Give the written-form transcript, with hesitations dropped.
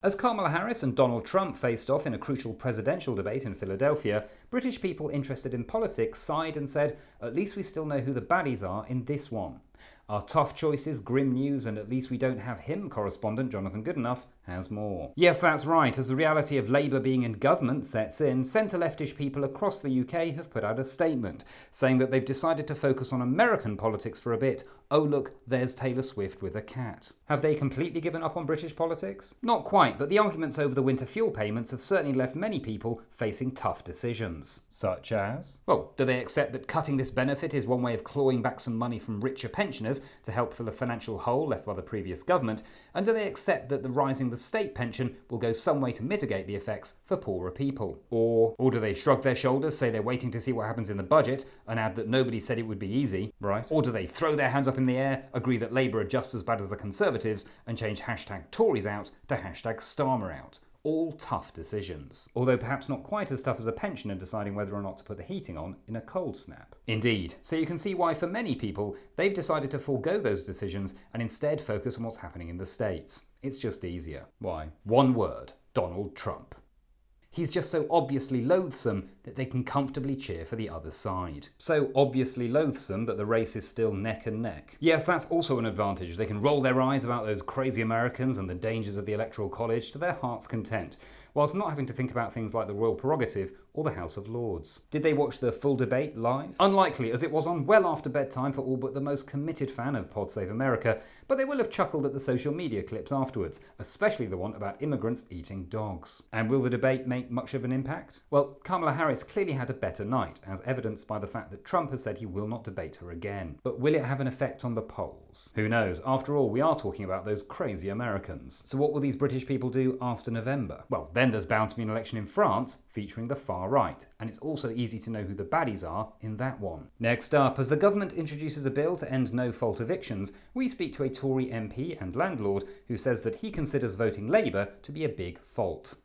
As Kamala Harris and Donald Trump faced off in a crucial presidential debate in Philadelphia, British people interested in politics sighed and said, "At least we still know who the baddies are in this one." Our tough choices, grim news, and at least we don't have him correspondent Jonathan Goodenough has more. Yes, that's right. As the reality of Labour being in government sets in, centre-leftish people across the UK have put out a statement saying that they've decided to focus on American politics for a bit. Oh look, there's Taylor Swift with a cat. Have they completely given up on British politics? Not quite, but the arguments over the winter fuel payments have certainly left many people facing tough decisions. Such as? Well, do they accept that cutting this benefit is one way of clawing back some money from richer pensioners to help fill a financial hole left by the previous government? And do they accept that the rising the state pension will go some way to mitigate the effects for poorer people? Or do they shrug their shoulders, say they're waiting to see what happens in the budget, and add that nobody said it would be easy? Right. Or do they throw their hands up in the air, agree that Labour are just as bad as the Conservatives, and change hashtag Tories out to hashtag Starmer out? All tough decisions. Although perhaps not quite as tough as a pensioner deciding whether or not to put the heating on in a cold snap. Indeed. So you can see why for many people, they've decided to forego those decisions and instead focus on what's happening in the States. It's just easier. Why? One word: Donald Trump. He's just so obviously loathsome that they can comfortably cheer for the other side. So obviously loathsome that the race is still neck and neck. Yes, that's also an advantage. They can roll their eyes about those crazy Americans and the dangers of the Electoral College to their heart's content, whilst not having to think about things like the royal prerogative or the House of Lords. Did they watch the full debate live? Unlikely, as it was on well after bedtime for all but the most committed fan of Pod Save America, but they will have chuckled at the social media clips afterwards, especially the one about immigrants eating dogs. And will the debate make much of an impact? Well, Kamala Harris clearly had a better night, as evidenced by the fact that Trump has said he will not debate her again. But will it have an effect on the polls? Who knows? After all, we are talking about those crazy Americans. So what will these British people do after November? Well, then there's bound to be an election in France featuring the far right, and it's also easy to know who the baddies are in that one. Next up, as the government introduces a bill to end no-fault evictions, we speak to a Tory MP and landlord who says that he considers voting Labour to be a big fault.